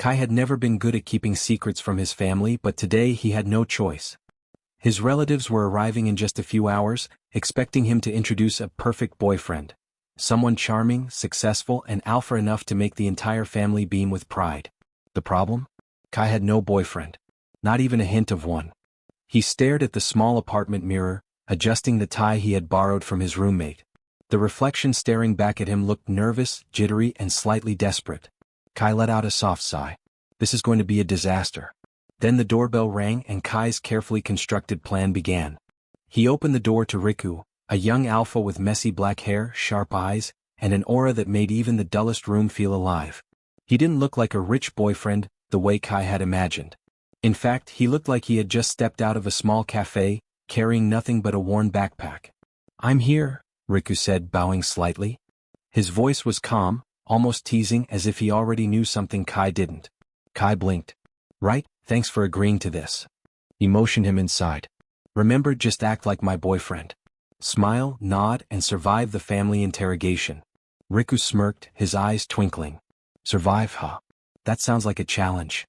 Kai had never been good at keeping secrets from his family, but today he had no choice. His relatives were arriving in just a few hours, expecting him to introduce a perfect boyfriend. Someone charming, successful, and alpha enough to make the entire family beam with pride. The problem? Kai had no boyfriend. Not even a hint of one. He stared at the small apartment mirror, adjusting the tie he had borrowed from his roommate. The reflection staring back at him looked nervous, jittery, and slightly desperate. Kai let out a soft sigh. This is going to be a disaster. Then the doorbell rang and Kai's carefully constructed plan began. He opened the door to Riku, a young alpha with messy black hair, sharp eyes, and an aura that made even the dullest room feel alive. He didn't look like a rich boyfriend, the way Kai had imagined. In fact, he looked like he had just stepped out of a small cafe, carrying nothing but a worn backpack. "I'm here," Riku said, bowing slightly. His voice was calm, almost teasing, as if he already knew something Kai didn't. Kai blinked. "Right, thanks for agreeing to this." He motioned him inside. "Remember, just act like my boyfriend. Smile, nod, and survive the family interrogation." Riku smirked, his eyes twinkling. "Survive, huh? That sounds like a challenge."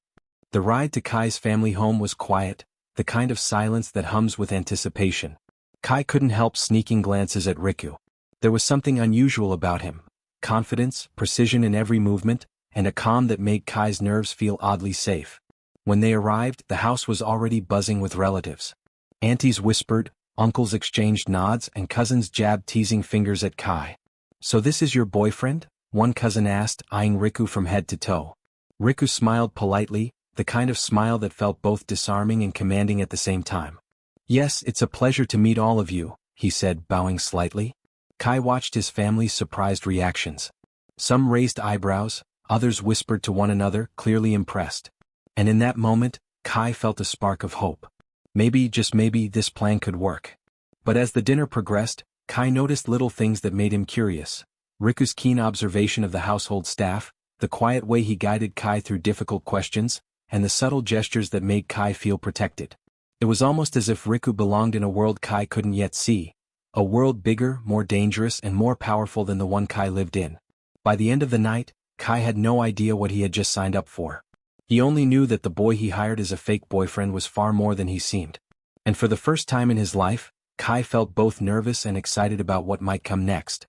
The ride to Kai's family home was quiet, the kind of silence that hums with anticipation. Kai couldn't help sneaking glances at Riku. There was something unusual about him. Confidence, precision in every movement, and a calm that made Kai's nerves feel oddly safe. When they arrived, the house was already buzzing with relatives. Aunties whispered, uncles exchanged nods, and cousins jabbed teasing fingers at Kai. "So this is your boyfriend?" one cousin asked, eyeing Riku from head to toe. Riku smiled politely, the kind of smile that felt both disarming and commanding at the same time. "Yes, it's a pleasure to meet all of you," he said, bowing slightly. Kai watched his family's surprised reactions. Some raised eyebrows, others whispered to one another, clearly impressed. And in that moment, Kai felt a spark of hope. Maybe, just maybe, this plan could work. But as the dinner progressed, Kai noticed little things that made him curious. Riku's keen observation of the household staff, the quiet way he guided Kai through difficult questions, and the subtle gestures that made Kai feel protected. It was almost as if Riku belonged in a world Kai couldn't yet see, a world bigger, more dangerous, and more powerful than the one Kai lived in. By the end of the night, Kai had no idea what he had just signed up for. He only knew that the boy he hired as a fake boyfriend was far more than he seemed. And for the first time in his life, Kai felt both nervous and excited about what might come next.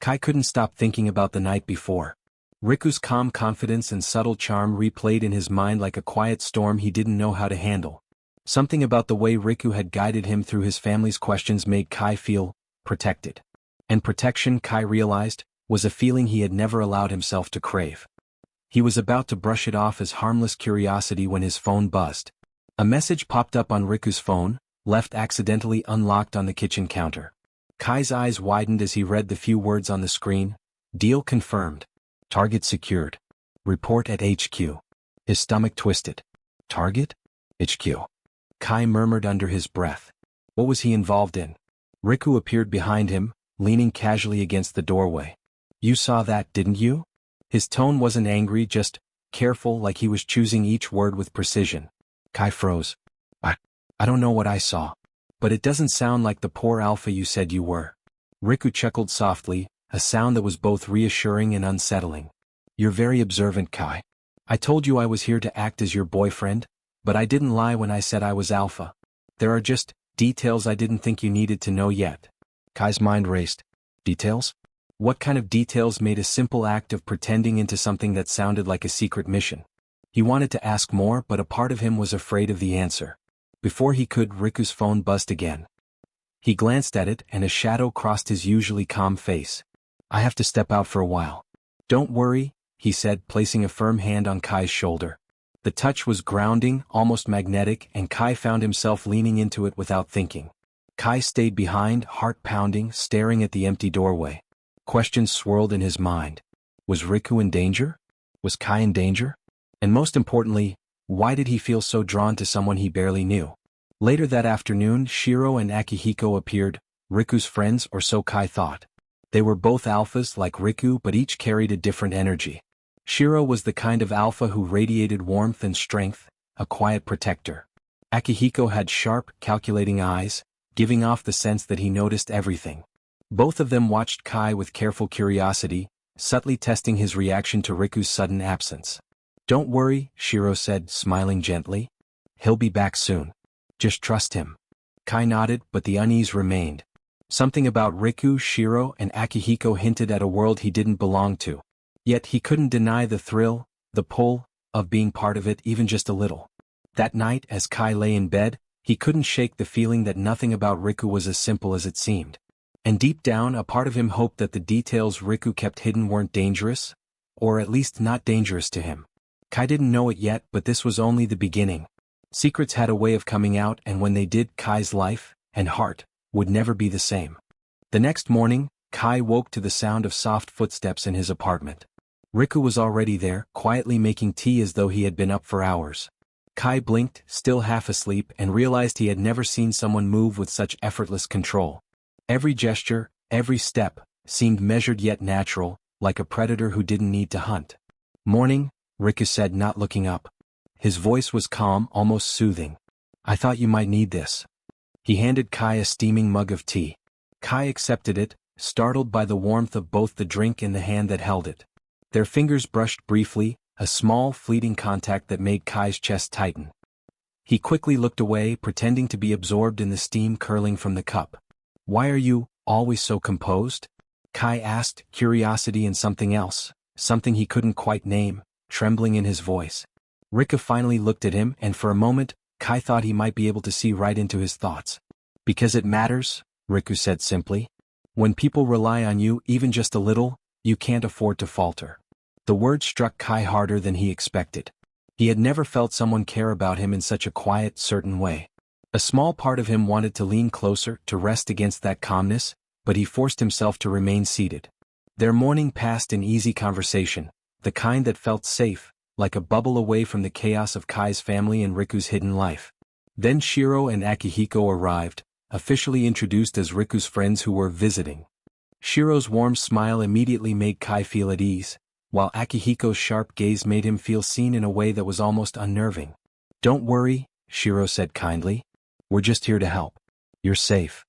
Kai couldn't stop thinking about the night before. Riku's calm confidence and subtle charm replayed in his mind like a quiet storm he didn't know how to handle. Something about the way Riku had guided him through his family's questions made Kai feel protected. And protection, Kai realized, was a feeling he had never allowed himself to crave. He was about to brush it off as harmless curiosity when his phone buzzed. A message popped up on Riku's phone, left accidentally unlocked on the kitchen counter. Kai's eyes widened as he read the few words on the screen. "Deal confirmed. Target secured. Report at HQ." His stomach twisted. Target? HQ. Kai murmured under his breath. What was he involved in? Riku appeared behind him, leaning casually against the doorway. "You saw that, didn't you?" His tone wasn't angry, just careful, like he was choosing each word with precision. Kai froze. I don't know what I saw. But it doesn't sound like the poor alpha you said you were." Riku chuckled softly, a sound that was both reassuring and unsettling. "You're very observant, Kai. I told you I was here to act as your boyfriend, but I didn't lie when I said I was alpha. There are just details I didn't think you needed to know yet." Kai's mind raced. Details? What kind of details made a simple act of pretending into something that sounded like a secret mission? He wanted to ask more, but a part of him was afraid of the answer. Before he could, Riku's phone buzzed again. He glanced at it, and a shadow crossed his usually calm face. "I have to step out for a while." "Don't worry," he said, placing a firm hand on Kai's shoulder. The touch was grounding, almost magnetic, and Kai found himself leaning into it without thinking. Kai stayed behind, heart pounding, staring at the empty doorway. Questions swirled in his mind. Was Riku in danger? Was Kai in danger? And most importantly, why did he feel so drawn to someone he barely knew? Later that afternoon, Shiro and Akihiko appeared, Riku's friends, or so Kai thought. They were both alphas like Riku, but each carried a different energy. Shiro was the kind of alpha who radiated warmth and strength, a quiet protector. Akihiko had sharp, calculating eyes, giving off the sense that he noticed everything. Both of them watched Kai with careful curiosity, subtly testing his reaction to Riku's sudden absence. Don't worry, Shiro said, smiling gently. He'll be back soon. Just trust him. Kai nodded, but the unease remained. Something about Riku, Shiro, and Akihiko hinted at a world he didn't belong to. Yet he couldn't deny the thrill, the pull, of being part of it even just a little. That night, as Kai lay in bed, he couldn't shake the feeling that nothing about Riku was as simple as it seemed. And deep down, a part of him hoped that the details Riku kept hidden weren't dangerous, or at least not dangerous to him. Kai didn't know it yet, but this was only the beginning. Secrets had a way of coming out, and when they did, Kai's life and heart would never be the same. The next morning, Kai woke to the sound of soft footsteps in his apartment. Riku was already there, quietly making tea as though he had been up for hours. Kai blinked, still half asleep, and realized he had never seen someone move with such effortless control. Every gesture, every step, seemed measured yet natural, like a predator who didn't need to hunt. Morning, Riku said, not looking up. His voice was calm, almost soothing. I thought you might need this. He handed Kai a steaming mug of tea. Kai accepted it, startled by the warmth of both the drink and the hand that held it. Their fingers brushed briefly, a small, fleeting contact that made Kai's chest tighten. He quickly looked away, pretending to be absorbed in the steam curling from the cup. Why are you always so composed? Kai asked, curiosity and something else, something he couldn't quite name, trembling in his voice. Riku finally looked at him, and for a moment, Kai thought he might be able to see right into his thoughts. Because it matters, Riku said simply. When people rely on you even just a little, you can't afford to falter. The word struck Kai harder than he expected. He had never felt someone care about him in such a quiet, certain way. A small part of him wanted to lean closer, to rest against that calmness, but he forced himself to remain seated. Their morning passed in easy conversation, the kind that felt safe, like a bubble away from the chaos of Kai's family and Riku's hidden life. Then Shiro and Akihiko arrived, officially introduced as Riku's friends who were visiting. Shiro's warm smile immediately made Kai feel at ease, while Akihiko's sharp gaze made him feel seen in a way that was almost unnerving. Don't worry, Shiro said kindly. We're just here to help. You're safe.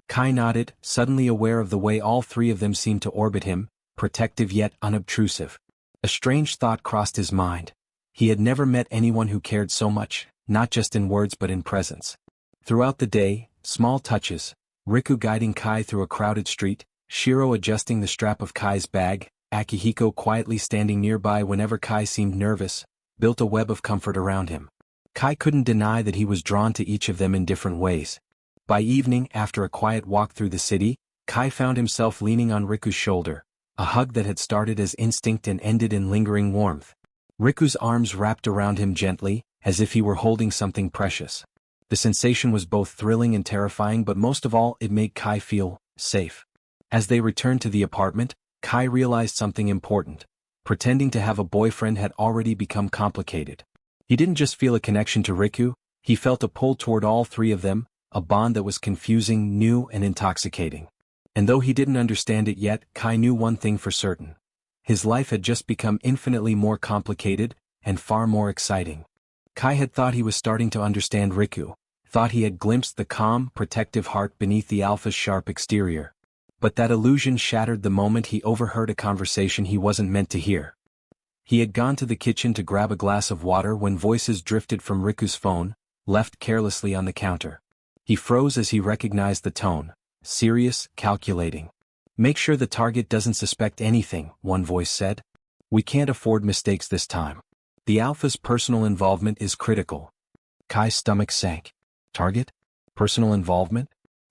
Kai nodded, suddenly aware of the way all three of them seemed to orbit him, protective yet unobtrusive. A strange thought crossed his mind. He had never met anyone who cared so much, not just in words but in presence. Throughout the day, small touches, Riku guiding Kai through a crowded street, Shiro adjusting the strap of Kai's bag, Akihiko quietly standing nearby whenever Kai seemed nervous, built a web of comfort around him. Kai couldn't deny that he was drawn to each of them in different ways. By evening, after a quiet walk through the city, Kai found himself leaning on Riku's shoulder, a hug that had started as instinct and ended in lingering warmth. Riku's arms wrapped around him gently, as if he were holding something precious. The sensation was both thrilling and terrifying, but most of all it made Kai feel safe. As they returned to the apartment, Kai realized something important. Pretending to have a boyfriend had already become complicated. He didn't just feel a connection to Riku, he felt a pull toward all three of them, a bond that was confusing, new, and intoxicating. And though he didn't understand it yet, Kai knew one thing for certain. His life had just become infinitely more complicated, and far more exciting. Kai had thought he was starting to understand Riku, thought he had glimpsed the calm, protective heart beneath the Alpha's sharp exterior. But that illusion shattered the moment he overheard a conversation he wasn't meant to hear. He had gone to the kitchen to grab a glass of water when voices drifted from Riku's phone, left carelessly on the counter. He froze as he recognized the tone, serious, calculating. Make sure the target doesn't suspect anything, one voice said. We can't afford mistakes this time. The Alpha's personal involvement is critical. Kai's stomach sank. Target? Personal involvement?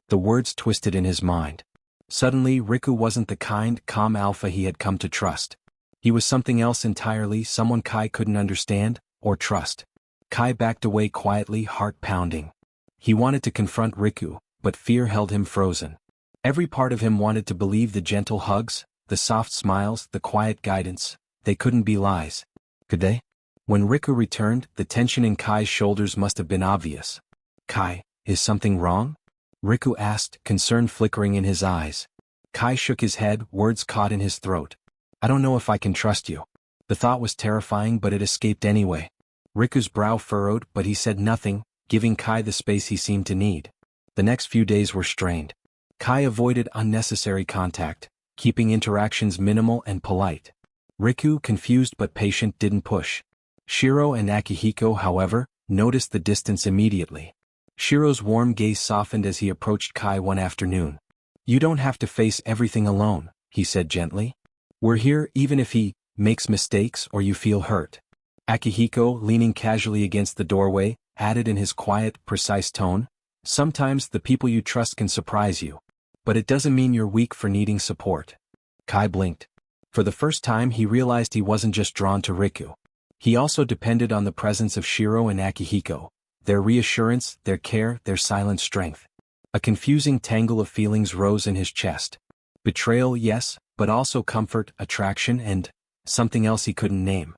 The words twisted in his mind. Suddenly, Riku wasn't the kind, calm Alpha he had come to trust. He was something else entirely, someone Kai couldn't understand or trust. Kai backed away quietly, heart pounding. He wanted to confront Riku, but fear held him frozen. Every part of him wanted to believe the gentle hugs, the soft smiles, the quiet guidance. They couldn't be lies. Could they? When Riku returned, the tension in Kai's shoulders must have been obvious. Kai, is something wrong? Riku asked, concern flickering in his eyes. Kai shook his head, words caught in his throat. I don't know if I can trust you. The thought was terrifying, but it escaped anyway. Riku's brow furrowed, but he said nothing, giving Kai the space he seemed to need. The next few days were strained. Kai avoided unnecessary contact, keeping interactions minimal and polite. Riku, confused but patient, didn't push. Shiro and Akihiko, however, noticed the distance immediately. Shiro's warm gaze softened as he approached Kai one afternoon. "You don't have to face everything alone," he said gently. "We're here even if he makes mistakes or you feel hurt." Akihiko, leaning casually against the doorway, added in his quiet, precise tone, "Sometimes the people you trust can surprise you. But it doesn't mean you're weak for needing support." Kai blinked. For the first time he realized he wasn't just drawn to Riku. He also depended on the presence of Shiro and Akihiko, their reassurance, their care, their silent strength. A confusing tangle of feelings rose in his chest. Betrayal, yes, but also comfort, attraction, and something else he couldn't name.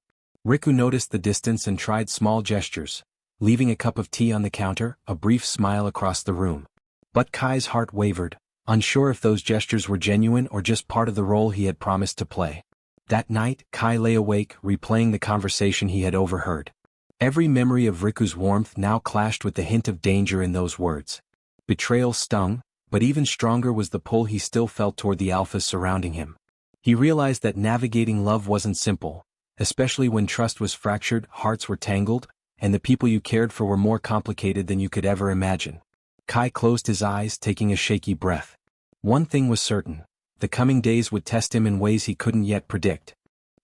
Riku noticed the distance and tried small gestures, leaving a cup of tea on the counter, a brief smile across the room. But Kai's heart wavered, unsure if those gestures were genuine or just part of the role he had promised to play. That night, Kai lay awake, replaying the conversation he had overheard. Every memory of Riku's warmth now clashed with the hint of danger in those words. Betrayal stung, but even stronger was the pull he still felt toward the alphas surrounding him. He realized that navigating love wasn't simple, especially when trust was fractured, hearts were tangled, and the people you cared for were more complicated than you could ever imagine. Kai closed his eyes, taking a shaky breath. One thing was certain. The coming days would test him in ways he couldn't yet predict.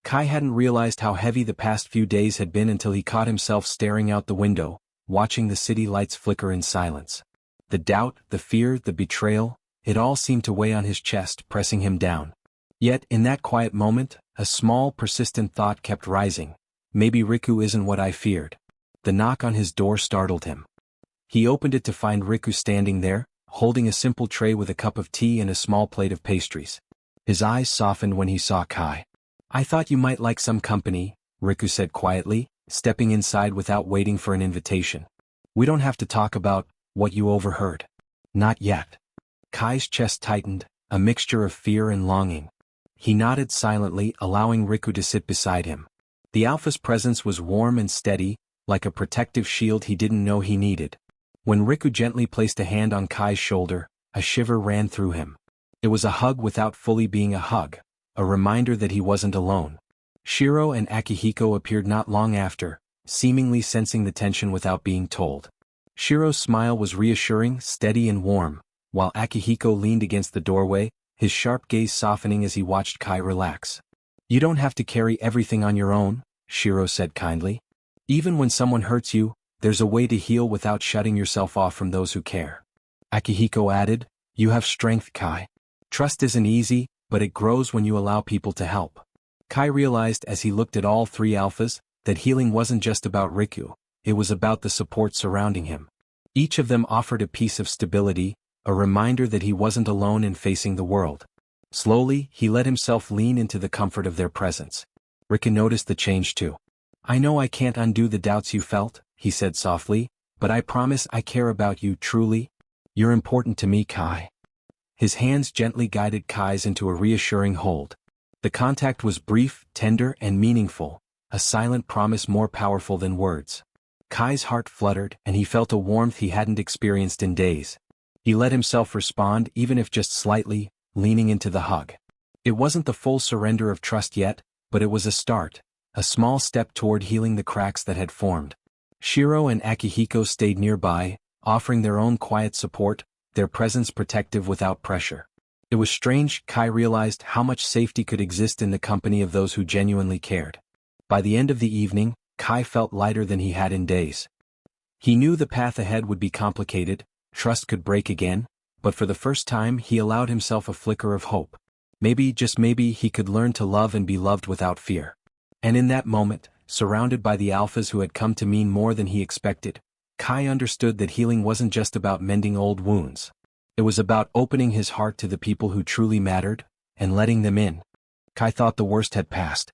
Kai hadn't realized how heavy the past few days had been until he caught himself staring out the window, watching the city lights flicker in silence. The doubt, the fear, the betrayal, it all seemed to weigh on his chest, pressing him down. Yet, in that quiet moment, a small, persistent thought kept rising. Maybe Riku isn't what I feared. The knock on his door startled him. He opened it to find Riku standing there, holding a simple tray with a cup of tea and a small plate of pastries. His eyes softened when he saw Kai. "I thought you might like some company," Riku said quietly, stepping inside without waiting for an invitation. "We don't have to talk about what you overheard." "Not yet." Kai's chest tightened, a mixture of fear and longing. He nodded silently, allowing Riku to sit beside him. The Alpha's presence was warm and steady, like a protective shield he didn't know he needed. When Riku gently placed a hand on Kai's shoulder, a shiver ran through him. It was a hug without fully being a hug, a reminder that he wasn't alone. Shiro and Akihiko appeared not long after, seemingly sensing the tension without being told. Shiro's smile was reassuring, steady and warm, while Akihiko leaned against the doorway, his sharp gaze softening as he watched Kai relax. "You don't have to carry everything on your own," Shiro said kindly. "Even when someone hurts you, there's a way to heal without shutting yourself off from those who care." Akihiko added, "You have strength, Kai. Trust isn't easy, but it grows when you allow people to help." Kai realized as he looked at all three alphas, that healing wasn't just about Riku, it was about the support surrounding him. Each of them offered a piece of stability, a reminder that he wasn't alone in facing the world. Slowly, he let himself lean into the comfort of their presence. Riku noticed the change too. "I know I can't undo the doubts you felt," he said softly, "but I promise I care about you truly. You're important to me, Kai." His hands gently guided Kai's into a reassuring hold. The contact was brief, tender, and meaningful, a silent promise more powerful than words. Kai's heart fluttered, and he felt a warmth he hadn't experienced in days. He let himself respond, even if just slightly, leaning into the hug. It wasn't the full surrender of trust yet, but it was a start, a small step toward healing the cracks that had formed. Shiro and Akihiko stayed nearby, offering their own quiet support, their presence protective without pressure. It was strange, Kai realized how much safety could exist in the company of those who genuinely cared. By the end of the evening, Kai felt lighter than he had in days. He knew the path ahead would be complicated, trust could break again, but for the first time he allowed himself a flicker of hope. Maybe, just maybe, he could learn to love and be loved without fear. And in that moment, surrounded by the alphas who had come to mean more than he expected, Kai understood that healing wasn't just about mending old wounds. It was about opening his heart to the people who truly mattered, and letting them in. Kai thought the worst had passed.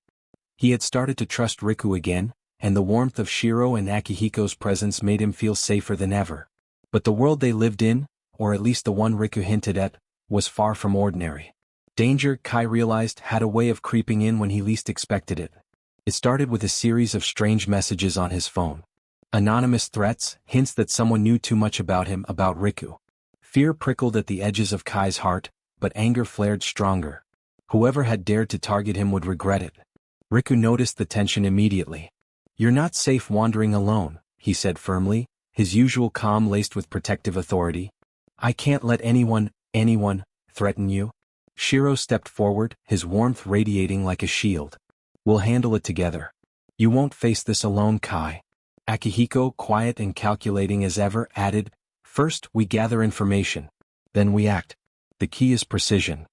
He had started to trust Riku again, and the warmth of Shiro and Akihiko's presence made him feel safer than ever. But the world they lived in, or at least the one Riku hinted at, was far from ordinary. Danger, Kai realized, had a way of creeping in when he least expected it. It started with a series of strange messages on his phone. Anonymous threats, hints that someone knew too much about him, about Riku. Fear prickled at the edges of Kai's heart, but anger flared stronger. Whoever had dared to target him would regret it. Riku noticed the tension immediately. "You're not safe wandering alone," he said firmly, his usual calm laced with protective authority. "I can't let anyone threaten you." Shiro stepped forward, his warmth radiating like a shield. "We'll handle it together. You won't face this alone, Kai." Akihiko, quiet and calculating as ever, added, "First we gather information. Then we act. The key is precision."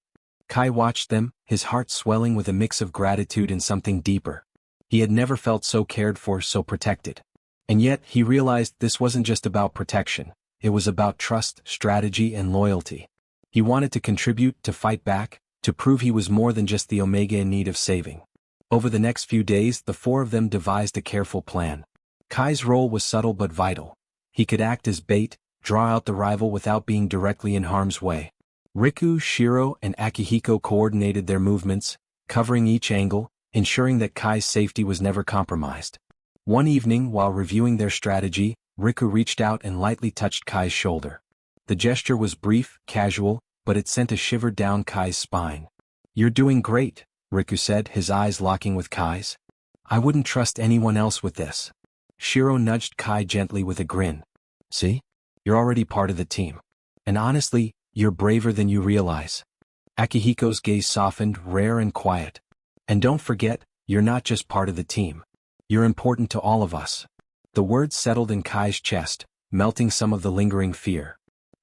Kai watched them, his heart swelling with a mix of gratitude and something deeper. He had never felt so cared for, so protected. And yet, he realized this wasn't just about protection. It was about trust, strategy, and loyalty. He wanted to contribute, to fight back, to prove he was more than just the Omega in need of saving. Over the next few days, the four of them devised a careful plan. Kai's role was subtle but vital. He could act as bait, draw out the rival without being directly in harm's way. Riku, Shiro, and Akihiko coordinated their movements, covering each angle, ensuring that Kai's safety was never compromised. One evening, while reviewing their strategy, Riku reached out and lightly touched Kai's shoulder. The gesture was brief, casual, but it sent a shiver down Kai's spine. "You're doing great," Riku said, his eyes locking with Kai's. "I wouldn't trust anyone else with this." Shiro nudged Kai gently with a grin. "See? You're already part of the team. And honestly, you're braver than you realize." Akihiko's gaze softened, rare and quiet. "And don't forget, you're not just part of the team. You're important to all of us." The words settled in Kai's chest, melting some of the lingering fear.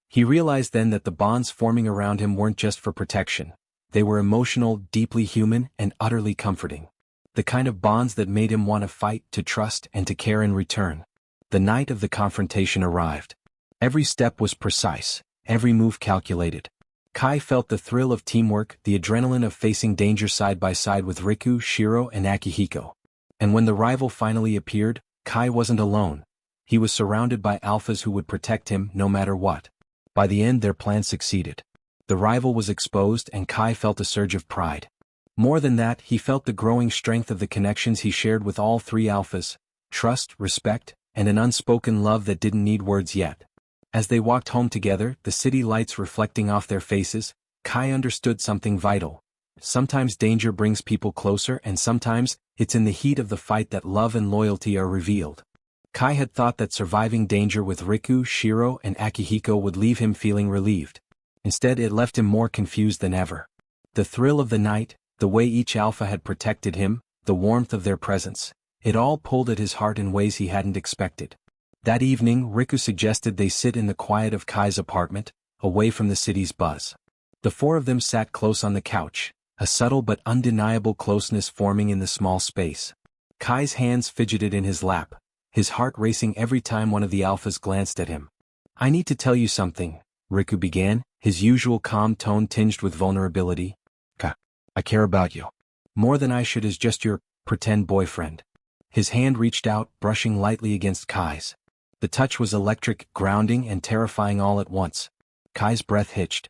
He realized then that the bonds forming around him weren't just for protection. They were emotional, deeply human, and utterly comforting. The kind of bonds that made him want to fight, to trust, and to care in return. The night of the confrontation arrived. Every step was precise, every move calculated. Kai felt the thrill of teamwork, the adrenaline of facing danger side by side with Riku, Shiro, and Akihiko. And when the rival finally appeared, Kai wasn't alone. He was surrounded by alphas who would protect him no matter what. By the end, their plan succeeded. The rival was exposed, and Kai felt a surge of pride. More than that, he felt the growing strength of the connections he shared with all three alphas: trust, respect, and an unspoken love that didn't need words yet. As they walked home together, the city lights reflecting off their faces, Kai understood something vital. Sometimes danger brings people closer, and sometimes, it's in the heat of the fight that love and loyalty are revealed. Kai had thought that surviving danger with Riku, Shiro, and Akihiko would leave him feeling relieved. Instead, it left him more confused than ever. The thrill of the night, the way each alpha had protected him, the warmth of their presence, it all pulled at his heart in ways he hadn't expected. That evening, Riku suggested they sit in the quiet of Kai's apartment, away from the city's buzz. The four of them sat close on the couch, a subtle but undeniable closeness forming in the small space. Kai's hands fidgeted in his lap, his heart racing every time one of the alphas glanced at him. "I need to tell you something," Riku began, his usual calm tone tinged with vulnerability. "I care about you. More than I should as just your pretend boyfriend." His hand reached out, brushing lightly against Kai's. The touch was electric, grounding, and terrifying all at once. Kai's breath hitched.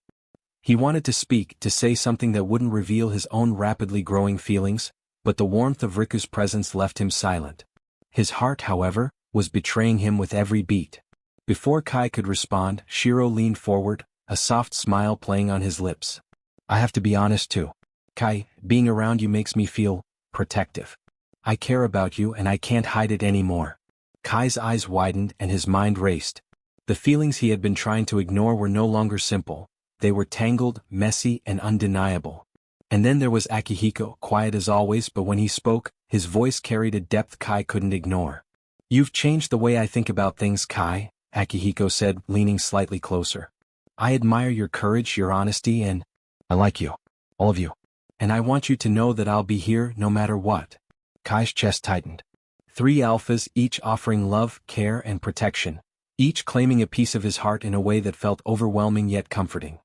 He wanted to speak, to say something that wouldn't reveal his own rapidly growing feelings, but the warmth of Riku's presence left him silent. His heart, however, was betraying him with every beat. Before Kai could respond, Shiro leaned forward, a soft smile playing on his lips. "I have to be honest too. Kai, being around you makes me feel protective. I care about you and I can't hide it anymore." Kai's eyes widened and his mind raced. The feelings he had been trying to ignore were no longer simple. They were tangled, messy, and undeniable. And then there was Akihiko, quiet as always, but when he spoke, his voice carried a depth Kai couldn't ignore. "You've changed the way I think about things, Kai," Akihiko said, leaning slightly closer. "I admire your courage, your honesty, and I like you. All of you. And I want you to know that I'll be here no matter what." Kai's chest tightened. Three alphas, each offering love, care, and protection, each claiming a piece of his heart in a way that felt overwhelming yet comforting.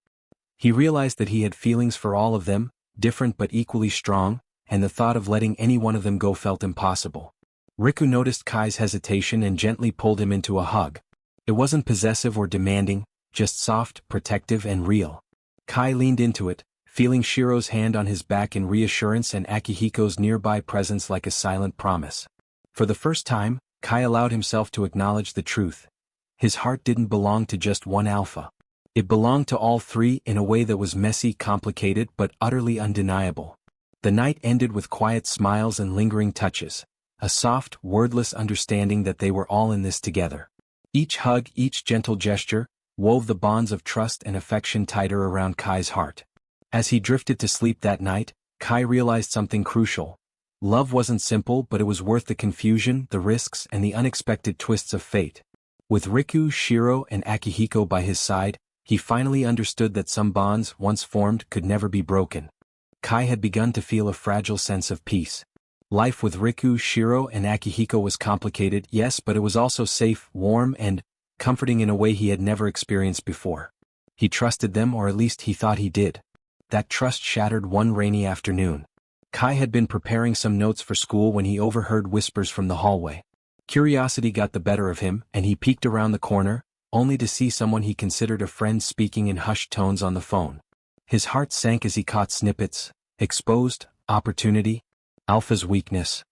He realized that he had feelings for all of them, different but equally strong, and the thought of letting any one of them go felt impossible. Riku noticed Kai's hesitation and gently pulled him into a hug. It wasn't possessive or demanding, just soft, protective, and real. Kai leaned into it, feeling Shiro's hand on his back in reassurance and Akihiko's nearby presence like a silent promise. For the first time, Kai allowed himself to acknowledge the truth. His heart didn't belong to just one alpha. It belonged to all three in a way that was messy, complicated, but utterly undeniable. The night ended with quiet smiles and lingering touches. a soft, wordless understanding that they were all in this together. Each hug, each gentle gesture, wove the bonds of trust and affection tighter around Kai's heart. As he drifted to sleep that night, Kai realized something crucial. Love wasn't simple, but it was worth the confusion, the risks, and the unexpected twists of fate. With Riku, Shiro, and Akihiko by his side, he finally understood that some bonds, once formed, could never be broken. Kai had begun to feel a fragile sense of peace. Life with Riku, Shiro, and Akihiko was complicated, yes, but it was also safe, warm, and comforting in a way he had never experienced before. He trusted them, or at least he thought he did. That trust shattered one rainy afternoon. Kai had been preparing some notes for school when he overheard whispers from the hallway. Curiosity got the better of him, and he peeked around the corner, only to see someone he considered a friend speaking in hushed tones on the phone. His heart sank as he caught snippets. Exposed, opportunity, Alpha's weakness.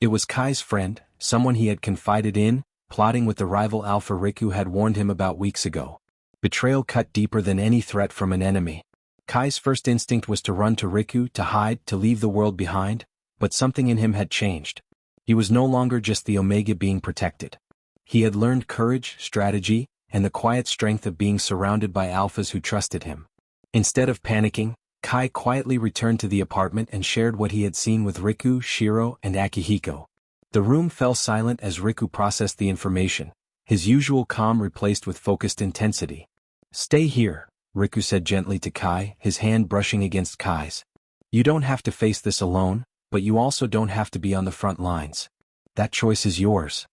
It was Kai's friend, someone he had confided in, plotting with the rival Alpha Riku had warned him about weeks ago. Betrayal cut deeper than any threat from an enemy. Kai's first instinct was to run to Riku, to hide, to leave the world behind, but something in him had changed. He was no longer just the Omega being protected. He had learned courage, strategy, and the quiet strength of being surrounded by alphas who trusted him. Instead of panicking, Kai quietly returned to the apartment and shared what he had seen with Riku, Shiro, and Akihiko. The room fell silent as Riku processed the information, his usual calm replaced with focused intensity. "Stay here," Riku said gently to Kai, his hand brushing against Kai's. "You don't have to face this alone, but you also don't have to be on the front lines. That choice is yours."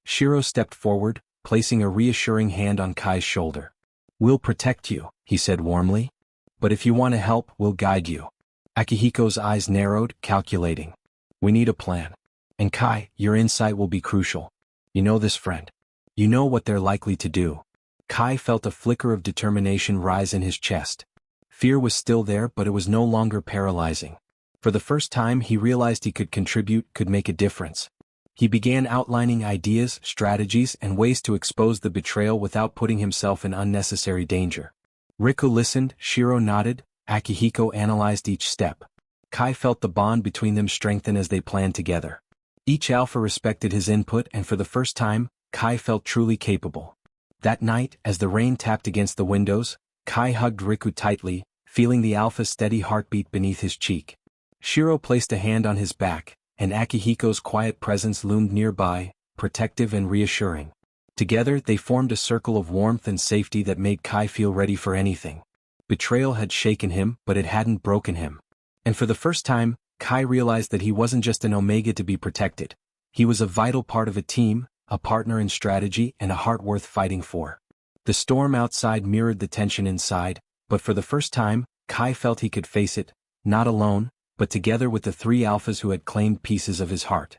Shiro stepped forward, placing a reassuring hand on Kai's shoulder. "We'll protect you," he said warmly. "But if you want to help, we'll guide you." Akihiko's eyes narrowed, calculating. "We need a plan. And Kai, your insight will be crucial. You know this friend. You know what they're likely to do." Kai felt a flicker of determination rise in his chest. Fear was still there, but it was no longer paralyzing. For the first time he realized he could contribute, could make a difference. He began outlining ideas, strategies, and ways to expose the betrayal without putting himself in unnecessary danger. Riku listened, Shiro nodded, Akihiko analyzed each step. Kai felt the bond between them strengthen as they planned together. Each alpha respected his input, and for the first time, Kai felt truly capable. That night, as the rain tapped against the windows, Kai hugged Riku tightly, feeling the alpha's steady heartbeat beneath his cheek. Shiro placed a hand on his back, and Akihiko's quiet presence loomed nearby, protective and reassuring. Together they formed a circle of warmth and safety that made Kai feel ready for anything. Betrayal had shaken him, but it hadn't broken him. And for the first time, Kai realized that he wasn't just an Omega to be protected. He was a vital part of a team, a partner in strategy, and a heart worth fighting for. The storm outside mirrored the tension inside, but for the first time, Kai felt he could face it, not alone, but together with the three alphas who had claimed pieces of his heart.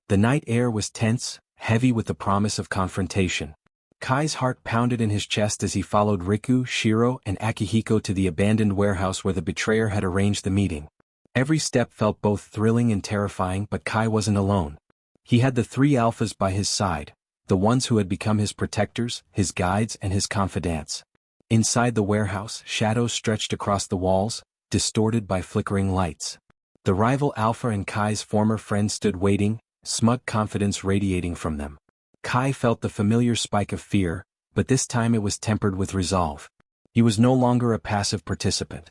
The night air was tense, heavy with the promise of confrontation. Kai's heart pounded in his chest as he followed Riku, Shiro, and Akihiko to the abandoned warehouse where the betrayer had arranged the meeting. Every step felt both thrilling and terrifying, but Kai wasn't alone. He had the three alphas by his side, the ones who had become his protectors, his guides, and his confidants. Inside the warehouse, shadows stretched across the walls, distorted by flickering lights. The rival Alpha and Kai's former friend stood waiting, smug confidence radiating from them. Kai felt the familiar spike of fear, but this time it was tempered with resolve. He was no longer a passive participant.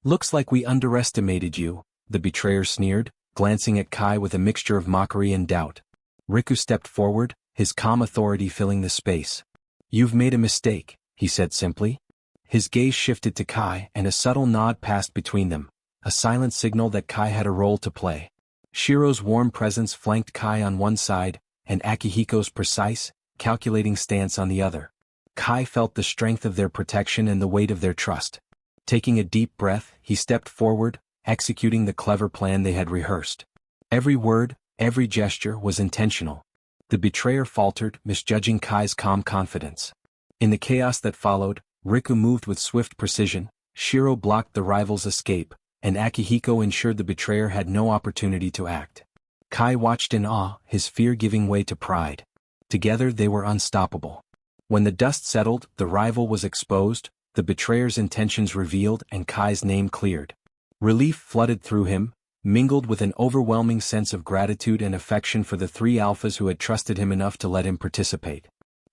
"Looks like we underestimated you," the betrayer sneered, glancing at Kai with a mixture of mockery and doubt. Riku stepped forward, his calm authority filling the space. "You've made a mistake," he said simply. His gaze shifted to Kai, and a subtle nod passed between them, a silent signal that Kai had a role to play. Shiro's warm presence flanked Kai on one side, and Akihiko's precise, calculating stance on the other. Kai felt the strength of their protection and the weight of their trust. Taking a deep breath, he stepped forward, executing the clever plan they had rehearsed. Every word, every gesture was intentional. The betrayer faltered, misjudging Kai's calm confidence. In the chaos that followed, Riku moved with swift precision, Shiro blocked the rival's escape, and Akihiko ensured the betrayer had no opportunity to act. Kai watched in awe, his fear giving way to pride. Together they were unstoppable. When the dust settled, the rival was exposed, the betrayer's intentions revealed, and Kai's name cleared. Relief flooded through him, mingled with an overwhelming sense of gratitude and affection for the three alphas who had trusted him enough to let him participate.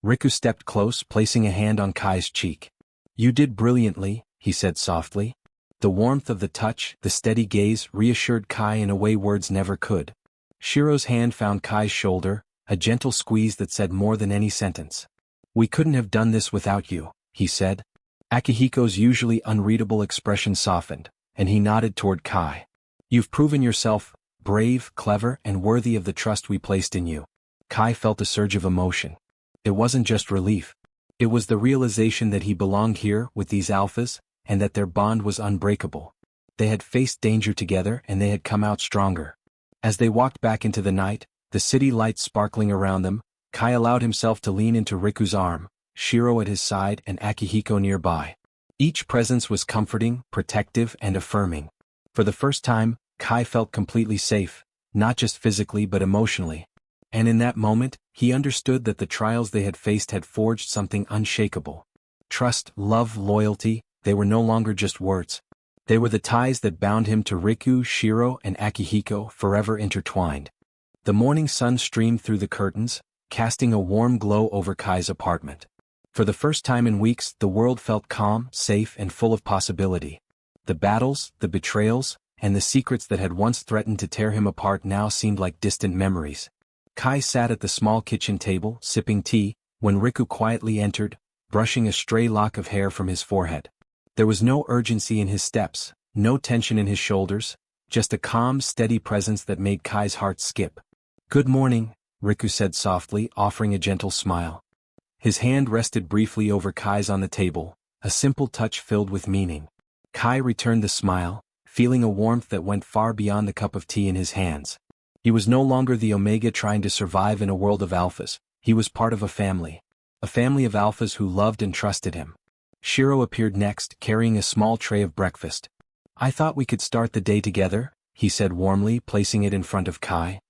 Riku stepped close, placing a hand on Kai's cheek. "You did brilliantly," he said softly. The warmth of the touch, the steady gaze, reassured Kai in a way words never could. Shiro's hand found Kai's shoulder, a gentle squeeze that said more than any sentence. "We couldn't have done this without you," he said. Akihiko's usually unreadable expression softened, and he nodded toward Kai. "You've proven yourself brave, clever, and worthy of the trust we placed in you." Kai felt a surge of emotion. It wasn't just relief. It was the realization that he belonged here with these alphas, and that their bond was unbreakable. They had faced danger together and they had come out stronger. As they walked back into the night, the city lights sparkling around them, Kai allowed himself to lean into Riku's arm, Shiro at his side and Akihiko nearby. Each presence was comforting, protective, and affirming. For the first time, Kai felt completely safe, not just physically but emotionally. And in that moment, he understood that the trials they had faced had forged something unshakable. Trust, love, loyalty, they were no longer just words. They were the ties that bound him to Riku, Shiro, and Akihiko, forever intertwined. The morning sun streamed through the curtains, casting a warm glow over Kai's apartment. For the first time in weeks, the world felt calm, safe, and full of possibility. The battles, the betrayals, and the secrets that had once threatened to tear him apart now seemed like distant memories. Kai sat at the small kitchen table, sipping tea, when Riku quietly entered, brushing a stray lock of hair from his forehead. There was no urgency in his steps, no tension in his shoulders, just a calm, steady presence that made Kai's heart skip. "Good morning," Riku said softly, offering a gentle smile. His hand rested briefly over Kai's on the table, a simple touch filled with meaning. Kai returned the smile, feeling a warmth that went far beyond the cup of tea in his hands. He was no longer the Omega trying to survive in a world of alphas. He was part of a family of alphas who loved and trusted him. Shiro appeared next, carrying a small tray of breakfast. "I thought we could start the day together," he said warmly, placing it in front of Kai.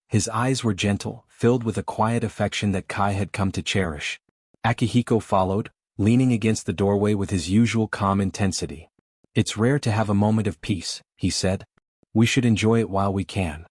His eyes were gentle, filled with a quiet affection that Kai had come to cherish. Akihiko followed, leaning against the doorway with his usual calm intensity. "It's rare to have a moment of peace," he said. "We should enjoy it while we can."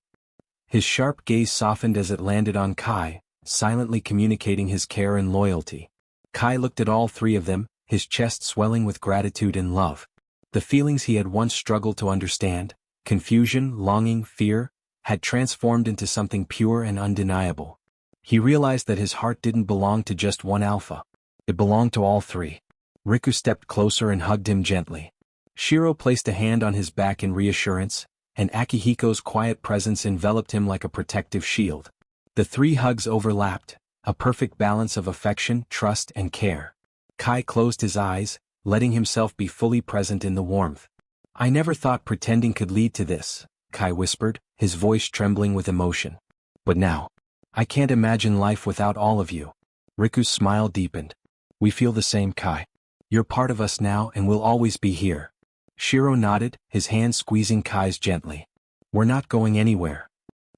His sharp gaze softened as it landed on Kai, silently communicating his care and loyalty. Kai looked at all three of them, his chest swelling with gratitude and love. The feelings he had once struggled to understand, confusion, longing, fear, had transformed into something pure and undeniable. He realized that his heart didn't belong to just one alpha. It belonged to all three. Riku stepped closer and hugged him gently. Shiro placed a hand on his back in reassurance, and Akihiko's quiet presence enveloped him like a protective shield. The three hugs overlapped, a perfect balance of affection, trust, and care. Kai closed his eyes, letting himself be fully present in the warmth. "I never thought pretending could lead to this," Kai whispered, his voice trembling with emotion. "But now, I can't imagine life without all of you." Riku's smile deepened. "We feel the same, Kai. You're part of us now and will always be here." Shiro nodded, his hand squeezing Kai's gently. "We're not going anywhere."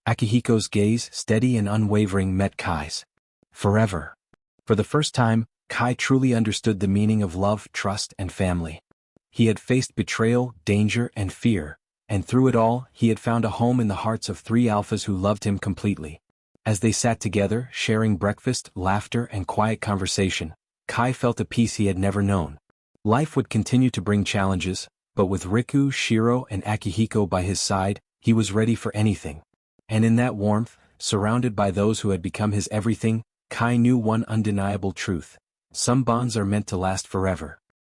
Akihiko's gaze, steady and unwavering, met Kai's. "Forever." For the first time, Kai truly understood the meaning of love, trust, and family. He had faced betrayal, danger, and fear, and through it all, he had found a home in the hearts of three alphas who loved him completely. As they sat together, sharing breakfast, laughter, and quiet conversation, Kai felt a peace he had never known. Life would continue to bring challenges, but with Riku, Shiro, and Akihiko by his side, he was ready for anything. And in that warmth, surrounded by those who had become his everything, Kai knew one undeniable truth. Some bonds are meant to last forever.